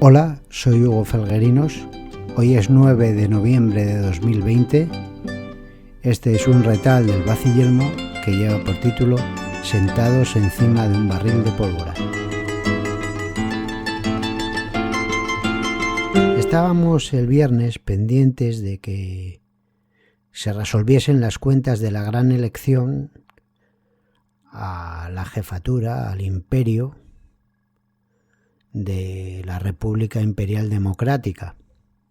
Hola, soy Hugo Felguerinos. Hoy es 9 de noviembre de 2020. Este es un retal del Baciyelmo que lleva por título Sentados encima de un barril de pólvora. Estábamos el viernes pendientes de que se resolviesen las cuentas de la gran elección a la jefatura, al imperio de la República Imperial Democrática.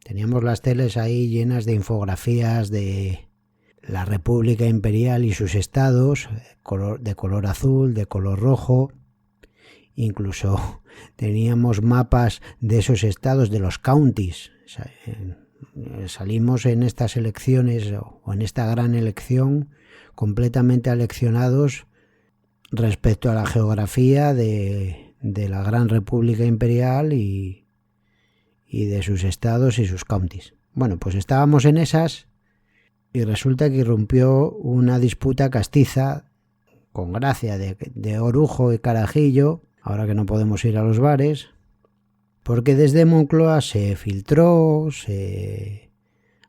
Teníamos las teles ahí llenas de infografías de la República Imperial y sus estados, de color azul, de color rojo. Incluso teníamos mapas de esos estados, de los counties. Salimos en estas elecciones o en esta gran elección completamente aleccionados respecto a la geografía de la gran República Imperial y de sus estados y sus counties. Bueno, pues estábamos en esas y resulta que irrumpió una disputa castiza con gracia de Orujo y Carajillo, ahora que no podemos ir a los bares, porque desde Moncloa se filtró, se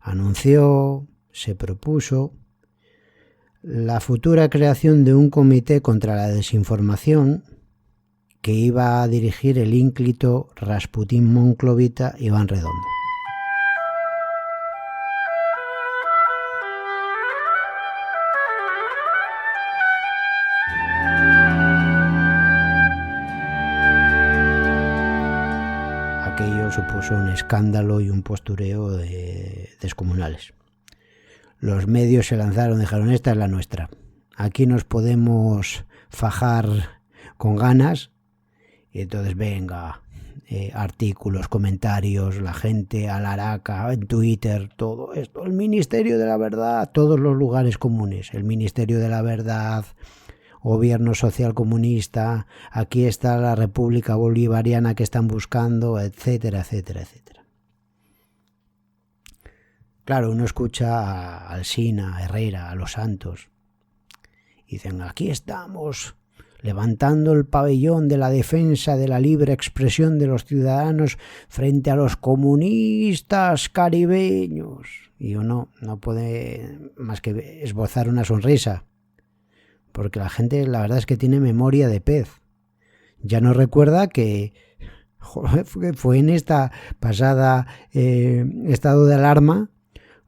anunció, se propuso la futura creación de un comité contra la desinformación que iba a dirigir el ínclito Rasputín monclovita Iván Redondo. Aquello supuso un escándalo y un postureo descomunales. Los medios se lanzaron, dijeron, esta es la nuestra. Aquí nos podemos fajar con ganas. Y entonces venga, artículos, comentarios, la gente alaraca en Twitter, todo esto, el Ministerio de la Verdad, todos los lugares comunes, el Ministerio de la Verdad, Gobierno Social Comunista, aquí está la República Bolivariana que están buscando, etcétera, etcétera, etcétera. Claro, uno escucha a Alsina, a Herrera, a Los Santos, y dicen, aquí estamos levantando el pabellón de la defensa de la libre expresión de los ciudadanos frente a los comunistas caribeños. Y uno no puede más que esbozar una sonrisa, porque la gente, la verdad es que tiene memoria de pez. Ya no recuerda que fue en esta pasada estado de alarma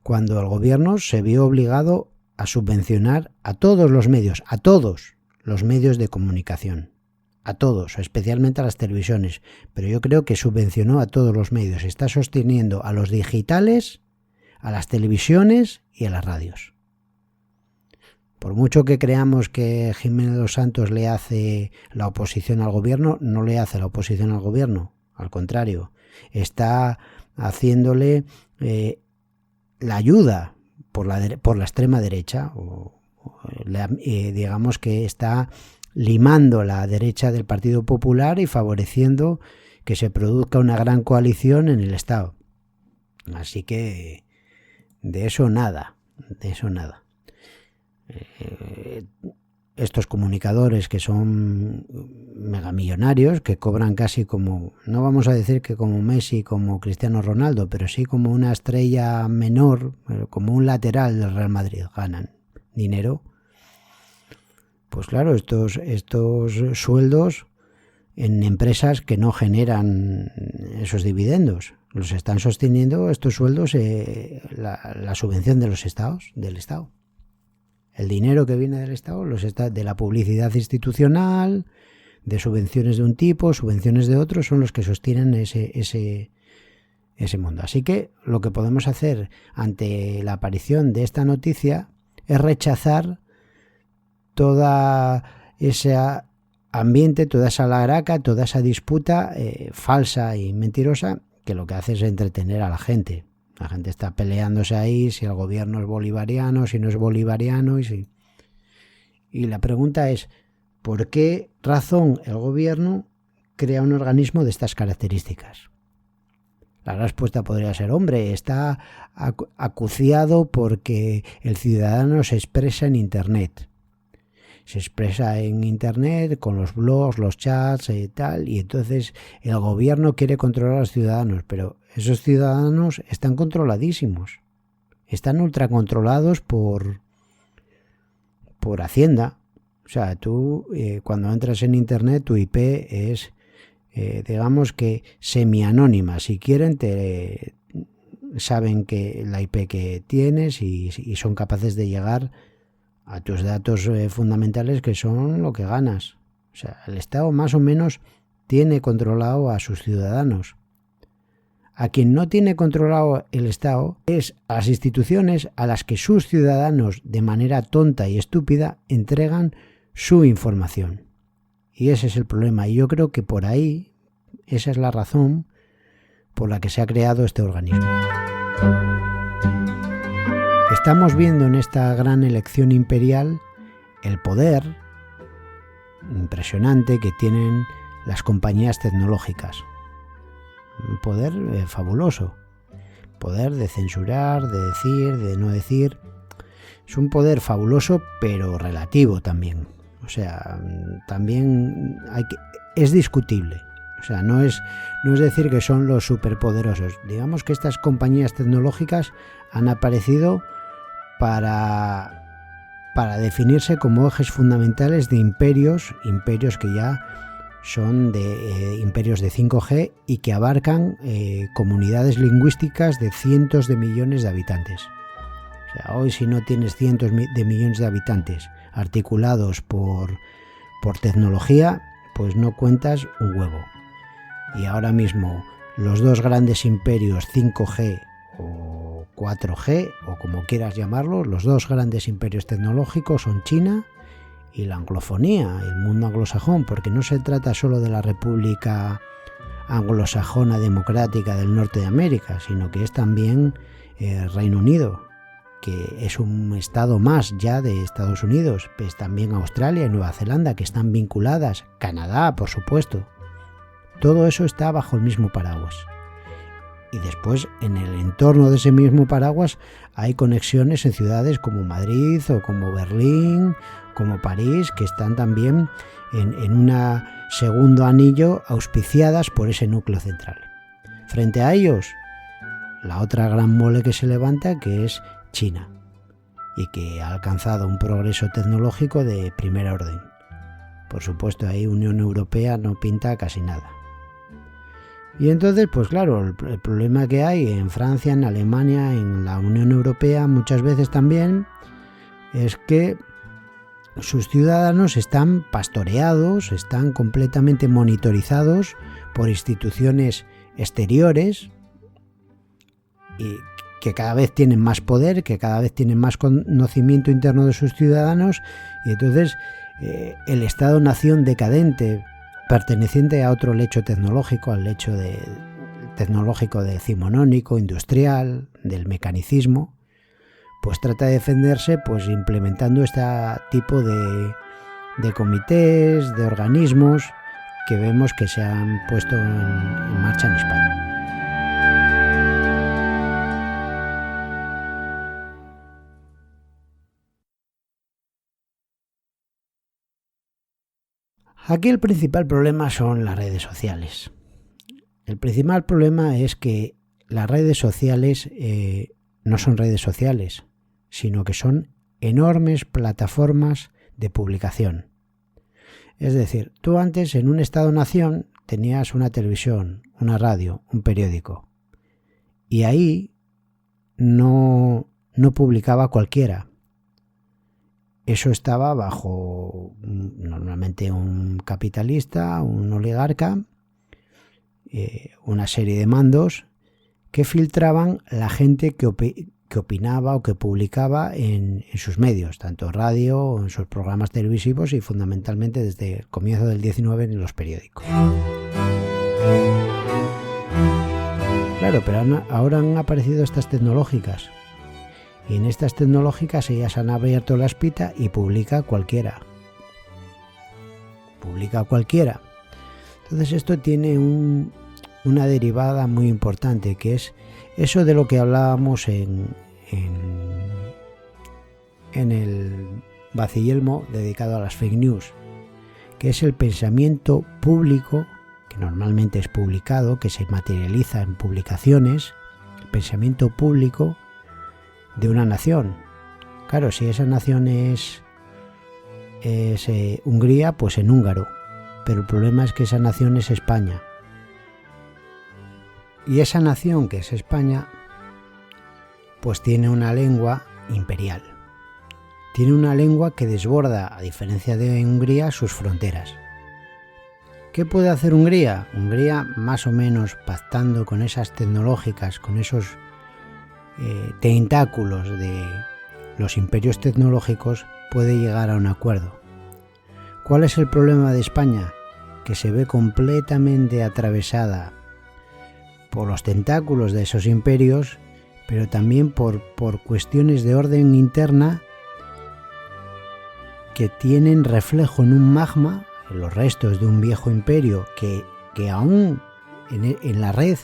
cuando el gobierno se vio obligado a subvencionar a todos los medios, a todos los medios de comunicación, a todos, especialmente a las televisiones, pero yo creo que subvencionó a todos los medios, está sosteniendo a los digitales, a las televisiones y a las radios. Por mucho que creamos que Jiménez Dos Santos le hace la oposición al gobierno, no le hace la oposición al gobierno, al contrario, está haciéndole la ayuda por la extrema derecha, digamos que está limando la derecha del Partido Popular y favoreciendo que se produzca una gran coalición en el Estado. Así que de eso nada. Estos comunicadores que son megamillonarios, que cobran casi como, no vamos a decir que como Messi, como Cristiano Ronaldo, pero sí como una estrella menor, como un lateral del Real Madrid, ganan dinero. Pues claro, estos sueldos en empresas que no generan esos dividendos, los están sosteniendo estos sueldos la subvención de los estados, del Estado. El dinero que viene del Estado, de la publicidad institucional, de subvenciones de un tipo, subvenciones de otro, son los que sostienen ese mundo. Así que lo que podemos hacer ante la aparición de esta noticia es rechazar toda ese ambiente, toda esa laraca, toda esa disputa falsa y mentirosa, que lo que hace es entretener a la gente. La gente está peleándose ahí si el gobierno es bolivariano, si no es bolivariano. Y la pregunta es, ¿por qué razón el gobierno crea un organismo de estas características? La respuesta podría ser, hombre, está acuciado porque el ciudadano se expresa en Internet. se expresa en internet con los blogs, los chats y tal, y entonces el gobierno quiere controlar a los ciudadanos, pero esos ciudadanos están controladísimos, están ultracontrolados por Hacienda. O sea, tú cuando entras en internet tu IP es digamos que semi-anónima. Si quieren saben que la IP que tienes y son capaces de llegar a tus datos fundamentales, que son lo que ganas. O sea, el Estado más o menos tiene controlado a sus ciudadanos. A quien no tiene controlado el Estado es a las instituciones a las que sus ciudadanos, de manera tonta y estúpida, entregan su información. Y ese es el problema. Y yo creo que por ahí, esa es la razón por la que se ha creado este organismo. Estamos viendo en esta gran elección imperial el poder impresionante que tienen las compañías tecnológicas. Un poder fabuloso. Poder de censurar, de decir, de no decir. Es un poder fabuloso, pero relativo también. O sea, también es discutible. O sea, no es decir que son los superpoderosos. Digamos que estas compañías tecnológicas han aparecido para definirse como ejes fundamentales de imperios que ya son de imperios de 5G y que abarcan comunidades lingüísticas de cientos de millones de habitantes. O sea, hoy si no tienes cientos de millones de habitantes articulados por tecnología, pues no cuentas un huevo. Y ahora mismo los dos grandes imperios 5G o 4G, o como quieras llamarlos, los dos grandes imperios tecnológicos son China y la anglofonía, el mundo anglosajón, porque no se trata solo de la República Anglosajona Democrática del Norte de América, sino que es también Reino Unido, que es un estado más ya de Estados Unidos, pues también Australia y Nueva Zelanda, que están vinculadas, Canadá, por supuesto. Todo eso está bajo el mismo paraguas. Y después, en el entorno de ese mismo paraguas, hay conexiones en ciudades como Madrid o como Berlín, como París, que están también en un segundo anillo auspiciadas por ese núcleo central. Frente a ellos, la otra gran mole que se levanta, que es China, y que ha alcanzado un progreso tecnológico de primer orden. Por supuesto, ahí Unión Europea no pinta casi nada. Y entonces, pues claro, el problema que hay en Francia, en Alemania, en la Unión Europea muchas veces también, es que sus ciudadanos están pastoreados, están completamente monitorizados por instituciones exteriores y que cada vez tienen más poder, que cada vez tienen más conocimiento interno de sus ciudadanos, y entonces el Estado-nación decadente, perteneciente a otro lecho tecnológico, al lecho tecnológico decimonónico, industrial, del mecanicismo, pues trata de defenderse pues implementando este tipo de comités, de organismos que vemos que se han puesto en marcha en España. Aquí el principal problema son las redes sociales. El principal problema es que las redes sociales no son redes sociales, sino que son enormes plataformas de publicación. Es decir, tú antes en un Estado-nación tenías una televisión, una radio, un periódico, y ahí no publicaba cualquiera. Eso estaba bajo normalmente un capitalista, un oligarca, una serie de mandos que filtraban la gente que opinaba o que publicaba en sus medios, tanto en radio o en sus programas televisivos y fundamentalmente desde el comienzo del 19 en los periódicos. Claro, pero ahora han aparecido estas tecnológicas. Y en estas tecnológicas ellas han abierto la espita y publica cualquiera. Entonces esto tiene una derivada muy importante, que es eso de lo que hablábamos en vaciyelmo dedicado a las fake news, que es el pensamiento público, que normalmente es publicado, que se materializa en publicaciones, el pensamiento público de una nación. Claro, si esa nación es Hungría, pues en húngaro, pero el problema es que esa nación es España. Y esa nación que es España, pues tiene una lengua imperial. Tiene una lengua que desborda, a diferencia de Hungría, sus fronteras. ¿Qué puede hacer Hungría? Hungría, más o menos pactando con esas tecnológicas, con esos tentáculos de los imperios tecnológicos, puede llegar a un acuerdo. ¿Cuál es el problema de España? Que se ve completamente atravesada por los tentáculos de esos imperios, pero también por cuestiones de orden interna que tienen reflejo en un magma, en los restos de un viejo imperio que aún en la red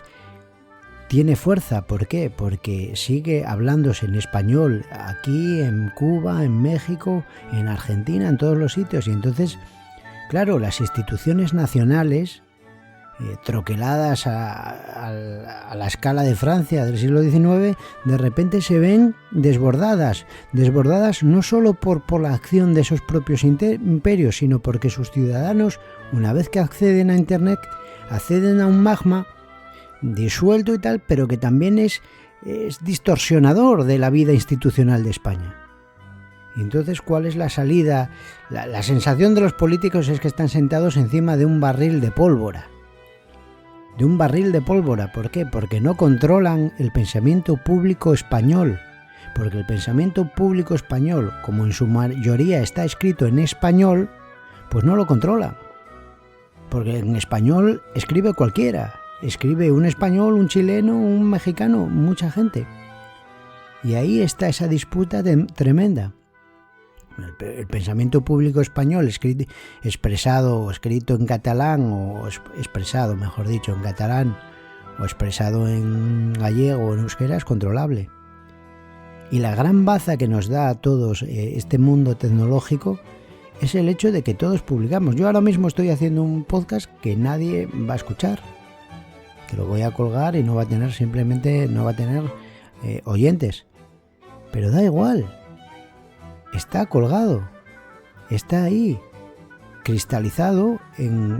tiene fuerza. ¿Por qué? Porque sigue hablándose en español aquí, en Cuba, en México, en Argentina, en todos los sitios. Y entonces, claro, las instituciones nacionales, troqueladas a la escala de Francia del siglo XIX, de repente se ven desbordadas no solo por la acción de esos propios imperios, sino porque sus ciudadanos, una vez que acceden a Internet, acceden a un magma disuelto y tal, pero que también es distorsionador de la vida institucional de España. Y entonces, ¿cuál es la salida? La sensación de los políticos es que están sentados encima de un barril de pólvora. De un barril de pólvora. ¿Por qué? Porque no controlan el pensamiento público español. Porque el pensamiento público español, como en su mayoría está escrito en español, pues no lo controlan. Porque en español escribe cualquiera. Escribe un español, un chileno, un mexicano, mucha gente. Y ahí está esa disputa tremenda. El pensamiento público español escrito en catalán, o expresado, mejor dicho, en catalán, o expresado en gallego o en euskera, es controlable. Y la gran baza que nos da a todos este mundo tecnológico es el hecho de que todos publicamos. Yo ahora mismo estoy haciendo un podcast que nadie va a escuchar, que lo voy a colgar y no va a tener oyentes, pero da igual. Está colgado, está ahí, cristalizado en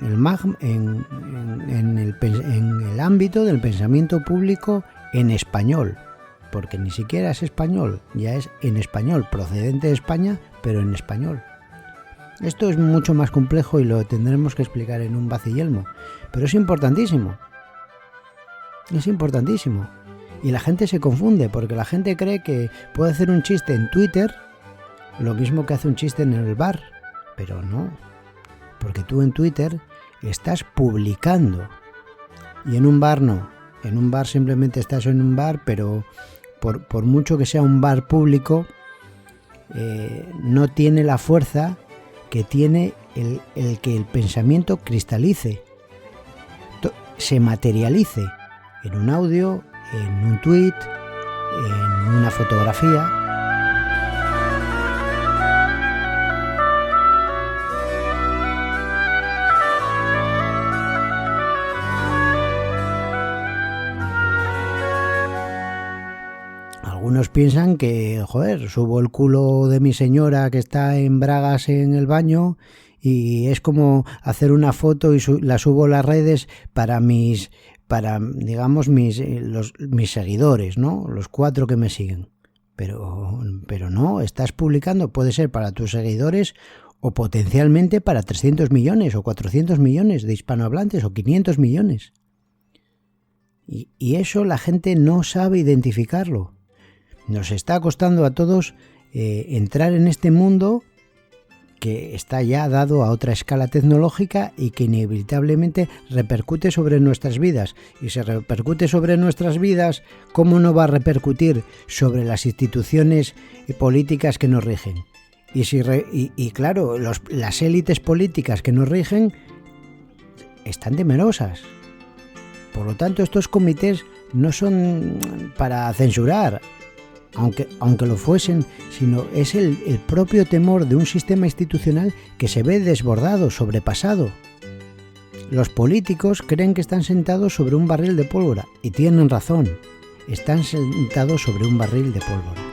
el ámbito del pensamiento público en español, porque ni siquiera es español, ya es en español, procedente de España, pero en español. Esto es mucho más complejo y lo tendremos que explicar en un vaciyelmo, pero es importantísimo. Es importantísimo. Y la gente se confunde, porque la gente cree que puede hacer un chiste en Twitter lo mismo que hace un chiste en el bar, pero no, porque tú en Twitter estás publicando y en un bar no. En un bar simplemente estás en un bar, pero por mucho que sea un bar público, no tiene la fuerza que tiene el que el pensamiento cristalice, se materialice en un audio, en un tweet, en una fotografía. Algunos piensan que, subo el culo de mi señora que está en bragas en el baño y es como hacer una foto y la subo a las redes para mis seguidores, ¿no? Los 4 que me siguen. Pero no, estás publicando, puede ser para tus seguidores o potencialmente para 300 millones o 400 millones de hispanohablantes o 500 millones. Y eso la gente no sabe identificarlo. Nos está costando a todos entrar en este mundo que está ya dado a otra escala tecnológica y que inevitablemente repercute sobre nuestras vidas. Y si repercute sobre nuestras vidas, ¿cómo no va a repercutir sobre las instituciones políticas que nos rigen? Y claro, las élites políticas que nos rigen están temerosas. Por lo tanto, estos comités no son para censurar. aunque lo fuesen, sino es el propio temor de un sistema institucional que se ve desbordado, sobrepasado. Los políticos creen que están sentados sobre un barril de pólvora, y tienen razón, están sentados sobre un barril de pólvora.